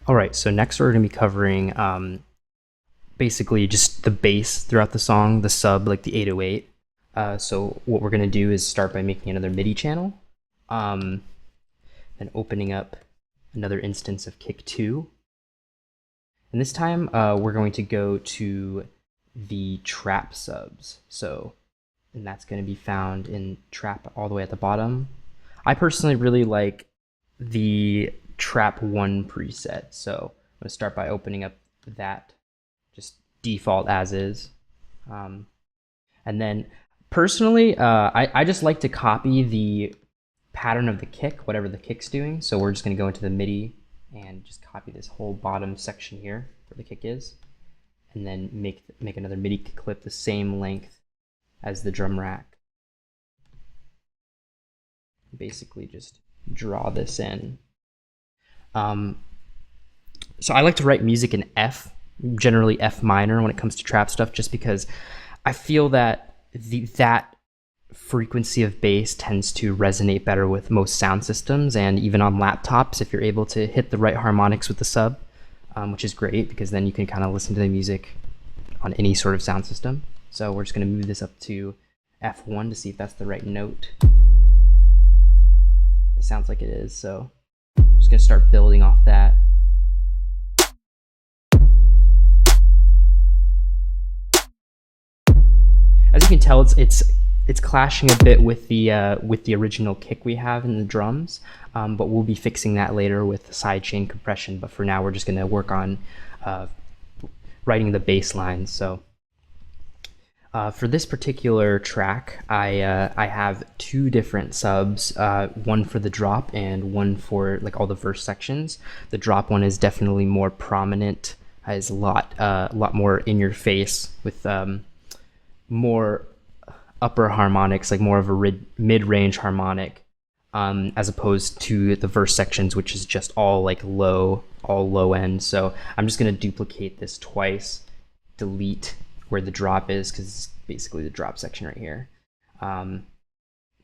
All right, so next we're going to be covering basically just the bass throughout the song, the sub, like the 808. So what we're going to do is start by making another MIDI channel, and opening up another instance of kick 2. And this time we're going to go to the trap subs. And that's going to be found in trap all the way at the bottom. I personally really like the trap 1 preset, so I'm going to start by opening up that, just default as is. And then personally, I just like to copy the pattern of the kick, whatever the kick's doing. So we're just going to go into the MIDI and just copy this whole bottom section here where the kick is, and then make another MIDI clip the same length as the drum rack. Basically just draw this in. So I like to write music in F, generally F minor when it comes to trap stuff, just because I feel that that frequency of bass tends to resonate better with most sound systems, and even on laptops if you're able to hit the right harmonics with the sub, which is great because then you can kind of listen to the music on any sort of sound system. So we're just going to move this up to F1 to see if that's the right note. It sounds like it is, so I'm just going to start building off that. As you can tell, it's clashing a bit with the original kick we have in the drums, but we'll be fixing that later with sidechain compression. But for now, we're just going to work on writing the bass lines. So for this particular track, I have 2 different subs, one for the drop and one for like all the verse sections. The drop one is definitely more prominent, has a lot more in your face with more upper harmonics, like more of a mid-range harmonic, as opposed to the verse sections, which is just all like all low end. So I'm just going to duplicate this twice, delete where the drop is, because it's basically the drop section right here.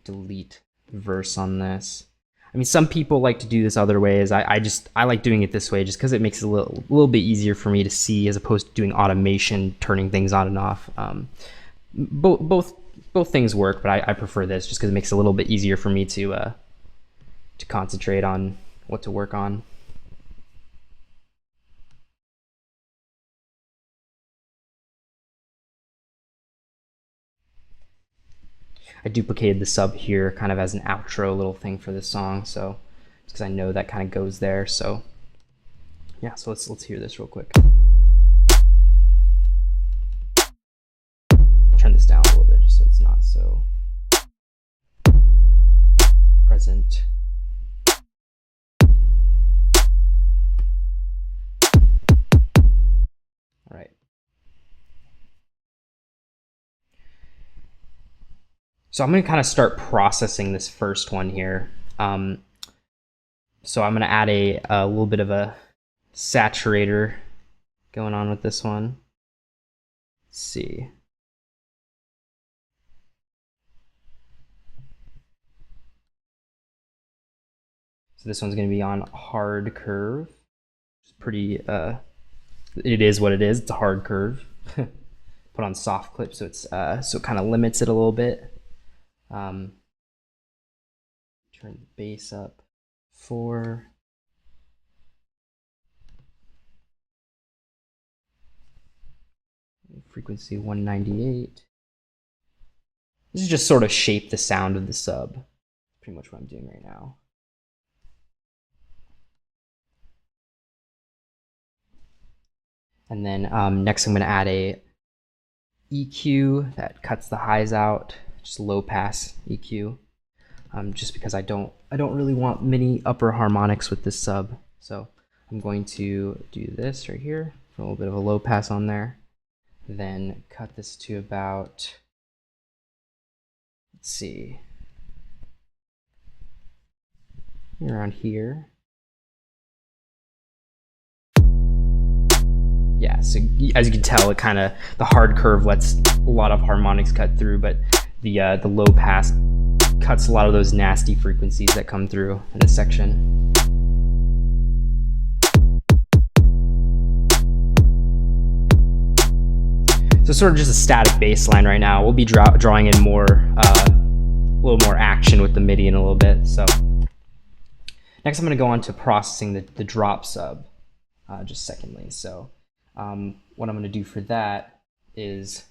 Delete verse on this. I mean, some people like to do this other ways. I like doing it this way just because it makes it a little bit easier for me to see, as opposed to doing automation, turning things on and off. Both things work, but I prefer this just because it makes it a little bit easier for me to concentrate on what to work on. I duplicated the sub here kind of as an outro little thing for this song, so because I know that kind of goes there. So yeah, so let's hear this real quick. Turn this down a little bit just so it's not so present. All right. So I'm going to kind of start processing this first one here. So I'm going to add a little bit of a saturator going on with this one. Let's see. So this one's going to be on hard curve. It's pretty, it is what it is. It's a hard curve. Put on soft clip, so it's so it kind of limits it a little bit. Turn the bass up 4. Frequency 198. This is just sort of shape the sound of the sub. Pretty much what I'm doing right now. And then next I'm going to add a EQ that cuts the highs out, just low pass EQ, just because I don't really want many upper harmonics with this sub. So I'm going to do this right here, put a little bit of a low pass on there, then cut this to about, let's see, around here. Yeah, so as you can tell, it kind of, the hard curve lets a lot of harmonics cut through, but the low pass cuts a lot of those nasty frequencies that come through in this section. So sort of just a static bass line right now. We'll be drawing in more, a little more action with the MIDI in a little bit. So next I'm going to go on to processing the drop sub, just secondly. So what I'm going to do for that is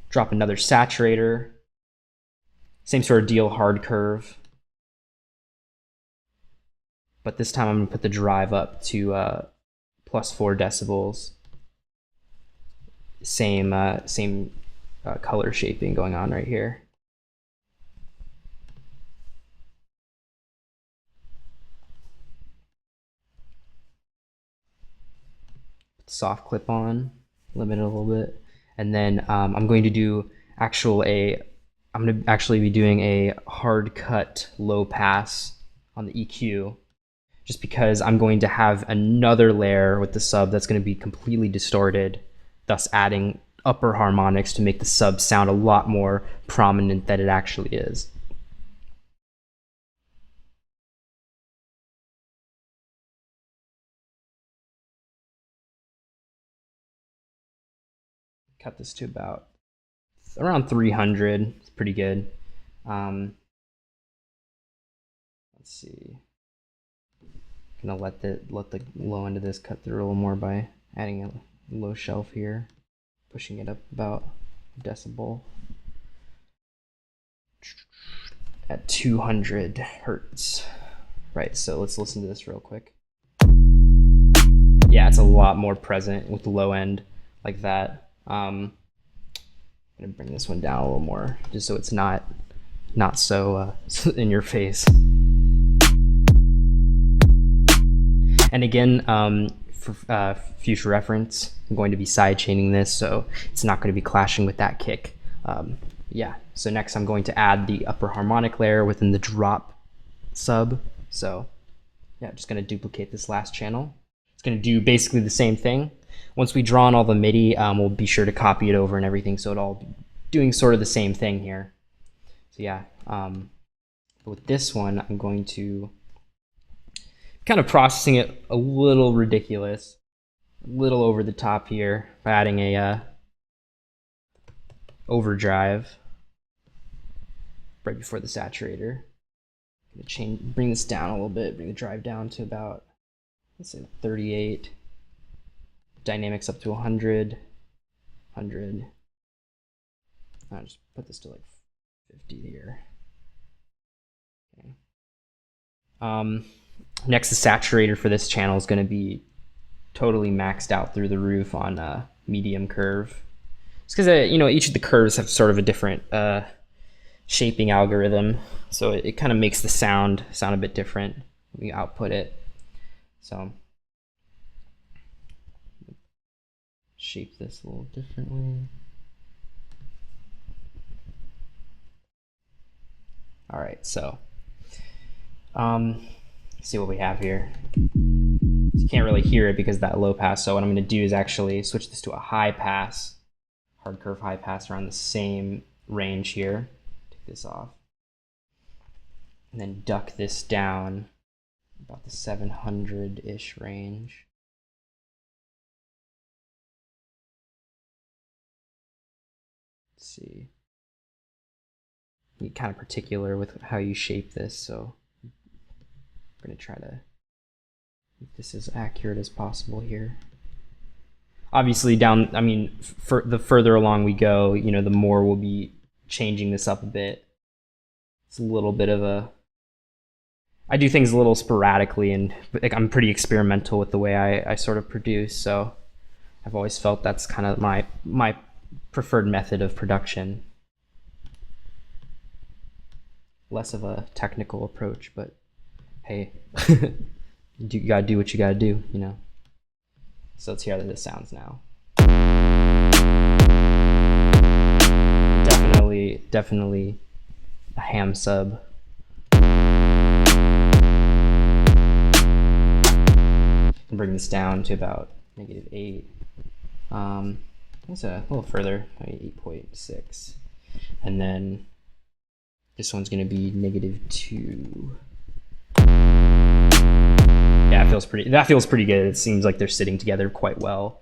drop another saturator, same sort of deal, hard curve. But this time I'm going to put the drive up to +4 decibels. Same color shaping going on right here. Soft clip on, limit it a little bit, and then I'm going to do I'm going to actually be doing a hard cut low pass on the EQ, just because I'm going to have another layer with the sub that's going to be completely distorted, thus adding upper harmonics to make the sub sound a lot more prominent than it actually is. Cut this to about around 300. It's pretty good. Let's see. Gonna let the low end of this cut through a little more by adding a low shelf here, pushing it up about a decibel at 200 hertz. Right, so let's listen to this real quick. Yeah, it's a lot more present with the low end like that. I'm gonna bring this one down a little more, just so it's not so in your face. And again, for future reference, I'm going to be side chaining this, so it's not going to be clashing with that kick. Yeah, so next I'm going to add the upper harmonic layer within the drop sub. So yeah, just going to duplicate this last channel. It's going to do basically the same thing. Once we draw on all the MIDI, we'll be sure to copy it over and everything, so it'll all be doing sort of the same thing here. So yeah, with this one, I'm going to kind of processing it a little ridiculous, a little over the top here by adding a overdrive right before the saturator. I'm gonna bring this down a little bit, bring the drive down to about, let's say 38, dynamics up to 100, 100. I'll just put this to like 50 here. Okay. Next, the saturator for this channel is going to be totally maxed out through the roof on medium curve. It's because you know, each of the curves have sort of a different shaping algorithm, so it kind of makes the sound a bit different when you output it. So shape this a little differently. All right, so see what we have here. You can't really hear it because of that low pass, so what I'm going to do is actually switch this to a high pass, hard curve high pass around the same range here. Take this off, and then duck this down about the 700-ish range. Let's see. Be kind of particular with how you shape this, so I'm going to try to make this as accurate as possible here. Obviously I mean, for the further along we go, you know, the more we'll be changing this up a bit. It's a little bit of I do things a little sporadically, and like, I'm pretty experimental with the way I sort of produce, so I've always felt that's kind of my preferred method of production. Less of a technical approach, but hey, you gotta do what you gotta do, you know. So let's hear how this sounds now. Definitely a ham sub. Bring this down to about -8. That's a little further, maybe 8.6, and then this one's going to be -2. Yeah, that feels pretty good. It seems like they're sitting together quite well.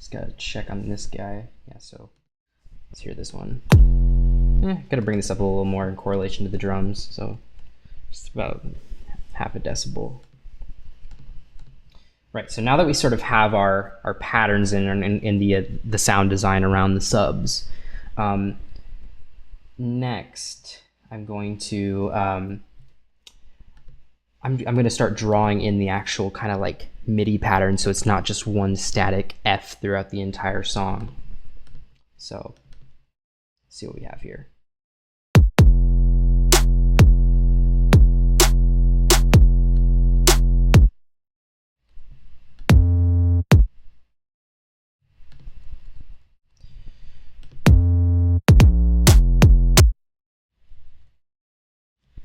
Just gotta check on this guy. Yeah, so let's hear this one. Gotta bring this up a little more in correlation to the drums, so just about half a decibel. Right, so now that we sort of have our patterns in the sound design around the subs, next I'm going to I'm going to start drawing in the actual kind of like MIDI pattern, so it's not just one static F throughout the entire song. So let's see what we have here.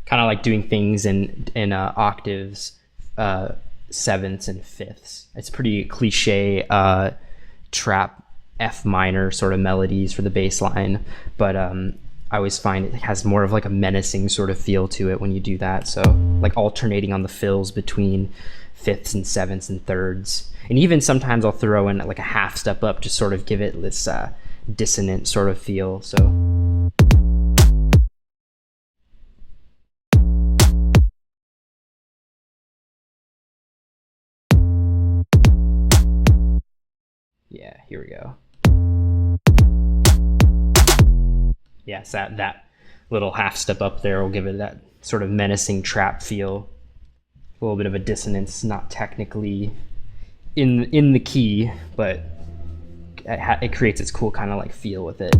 Kind of like doing things in octaves, sevenths and fifths. It's pretty cliche trap F minor sort of melodies for the bass line, but I always find it has more of like a menacing sort of feel to it when you do that. So like alternating on the fills between fifths and sevenths and thirds, and even sometimes I'll throw in like a half step up to sort of give it this dissonant sort of feel. So. Yeah, here we go. Yes, that little half step up there will give it that sort of menacing trap feel. A little bit of a dissonance, not technically in the key, but it creates its cool kind of like feel with it.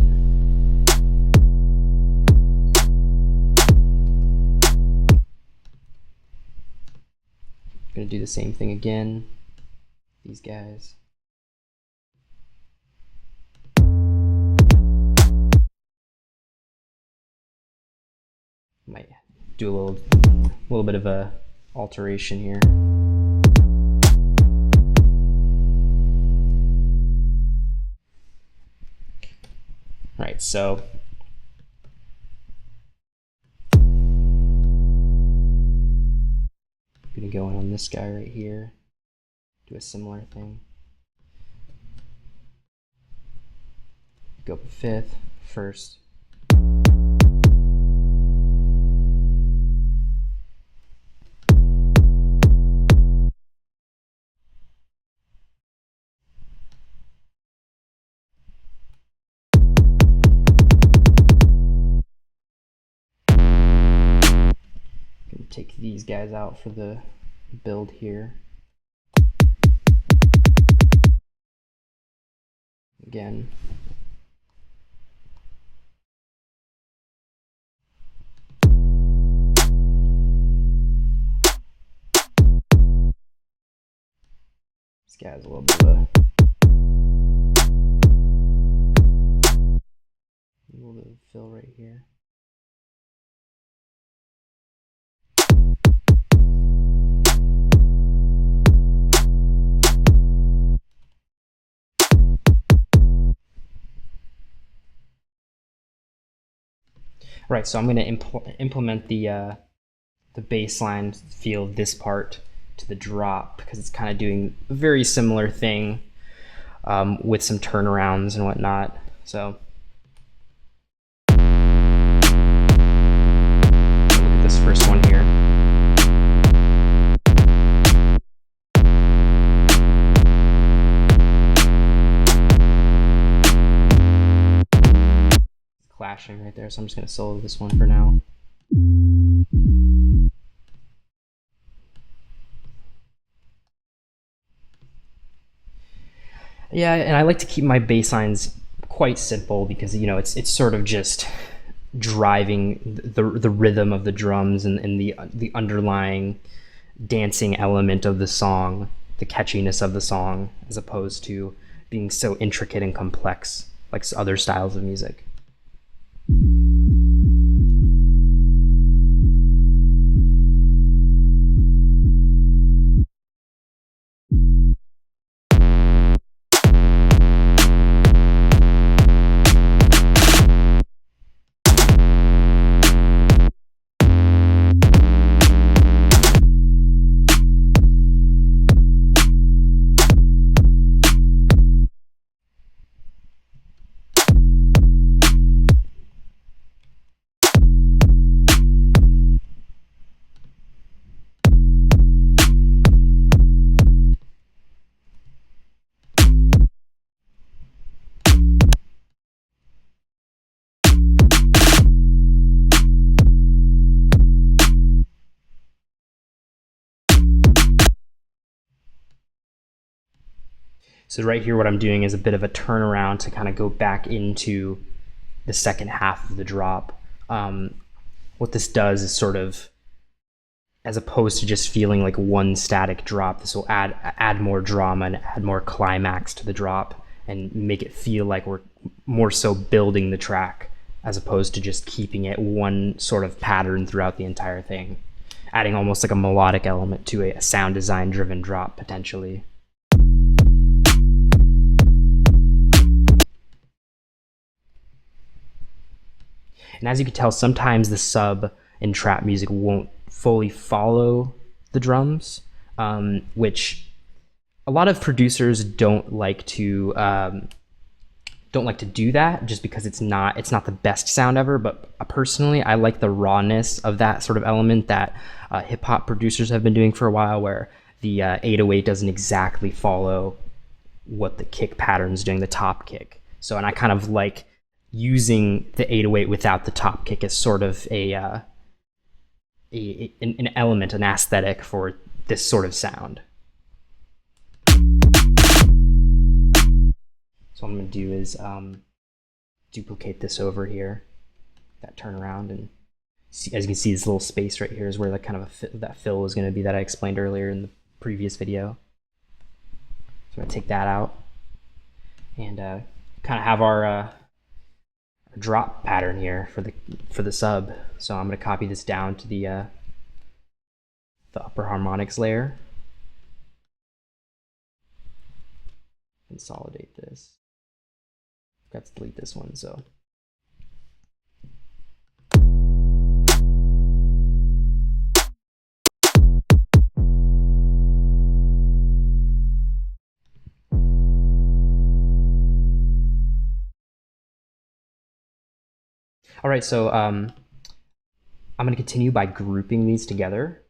Gonna do the same thing again. These guys. Might do a little bit of a alteration here. Right, so I'm gonna go in on this guy right here, do a similar thing. Go up fifth, first. Take these guys out for the build here. Again. This guy's a little bit of fill right here. Right, so I'm going to implement the bass line feel of this part to the drop, because it's kind of doing a very similar thing with some turnarounds and whatnot. So look at this first one here. Clashing right there, so I'm just going to solo this one for now. Yeah, and I like to keep my bass lines quite simple because, you know, it's sort of just driving the rhythm of the drums and the underlying dancing element of the song, the catchiness of the song, as opposed to being so intricate and complex like other styles of music. So right here, what I'm doing is a bit of a turnaround to kind of go back into the second half of the drop. What this does is sort of, as opposed to just feeling like one static drop, this will add more drama and add more climax to the drop and make it feel like we're more so building the track as opposed to just keeping it one sort of pattern throughout the entire thing, adding almost like a melodic element to a sound design driven drop potentially. And as you can tell, sometimes the sub in trap music won't fully follow the drums, which a lot of producers don't like to do that, just because it's not the best sound ever. But personally, I like the rawness of that sort of element that hip hop producers have been doing for a while, where the 808 doesn't exactly follow what the kick pattern's doing, the top kick. So, and I kind of like using the 808 without the top kick as sort of an element, an aesthetic for this sort of sound. So what I'm going to do is duplicate this over here, that turnaround, and see, as you can see, this little space right here is where kind of that fill is going to be that I explained earlier in the previous video. So I'm going to take that out and kind of have our drop pattern here for the sub. So I'm going to copy this down to the upper harmonics layer. Consolidate this. Got to delete this one, so. All right, so I'm going to continue by grouping these together.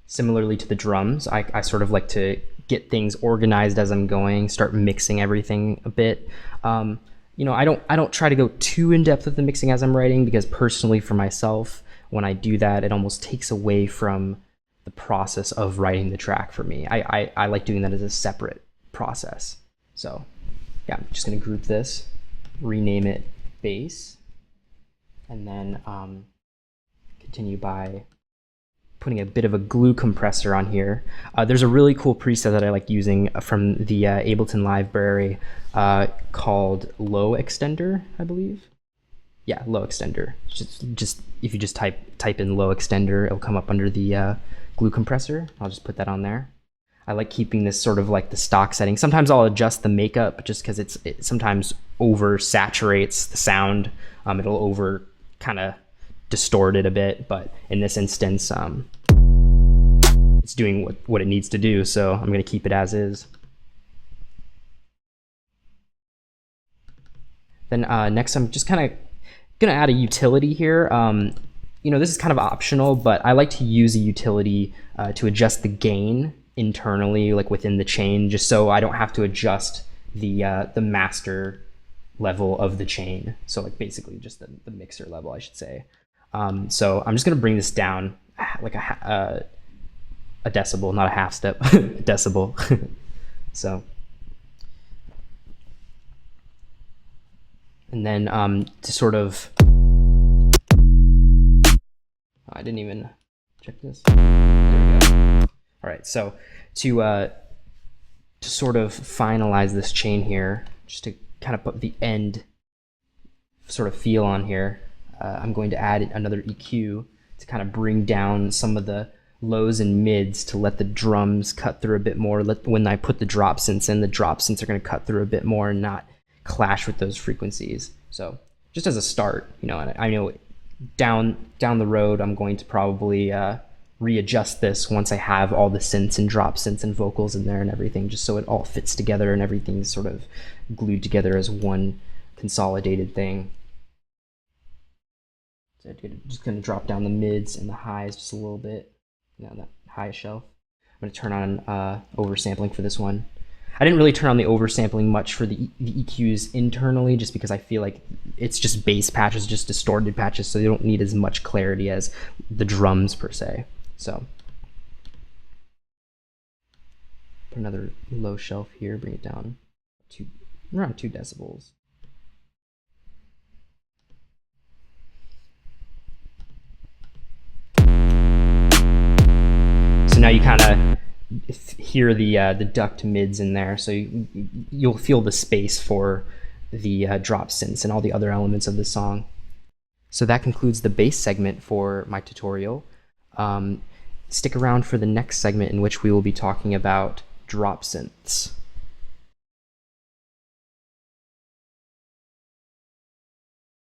Similarly to the drums, I sort of like to get things organized as I'm going, start mixing everything a bit. You know, I don't try to go too in depth with the mixing as I'm writing, because personally for myself, when I do that, it almost takes away from the process of writing the track for me. I like doing that as a separate process. So yeah, I'm just going to group this, rename it bass, and then continue by putting a bit of a glue compressor on here. There's a really cool preset that I like using from the Ableton library called Low Extender, I believe. Yeah, Low Extender. Just if you just type in Low Extender, it'll come up under the glue compressor. I'll just put that on there. I like keeping this sort of like the stock setting. Sometimes I'll adjust the makeup just because it sometimes oversaturates the sound. It'll over kind of distort it a bit, but in this instance, it's doing what it needs to do, so I'm going to keep it as is. Then next, I'm just kind of going to add a utility here. You know, this is kind of optional, but I like to use a utility to adjust the gain internally, like within the chain, just so I don't have to adjust the master level of the chain. So like basically just the mixer level, I should say. So I'm just going to bring this down like a decibel, not a half step, a decibel. So, and then to sort of, I didn't even check this. There we go. All right, so to sort of finalize this chain here, just to kind of put the end sort of feel on here, I'm going to add another EQ to kind of bring down some of the lows and mids to let the drums cut through a bit more. When I put the drop synths in, the drop synths are going to cut through a bit more and not clash with those frequencies. So just as a start, you know, and I know down the road, I'm going to probably readjust this once I have all the synths and drop synths and vocals in there and everything, just so it all fits together and everything's sort of glued together as one consolidated thing. So I'm just going to drop down the mids and the highs just a little bit, you know, that high shelf. I'm going to turn on oversampling for this one. I didn't really turn on the oversampling much for the EQs internally, just because I feel like it's just bass patches, just distorted patches, so they don't need as much clarity as the drums per se. So put another low shelf here, bring it down two, around 2 decibels. So now you kind of hear the ducked mids in there, so you'll feel the space for the drop synths and all the other elements of the song. So that concludes the bass segment for my tutorial. Stick around for the next segment in which we will be talking about drop synths.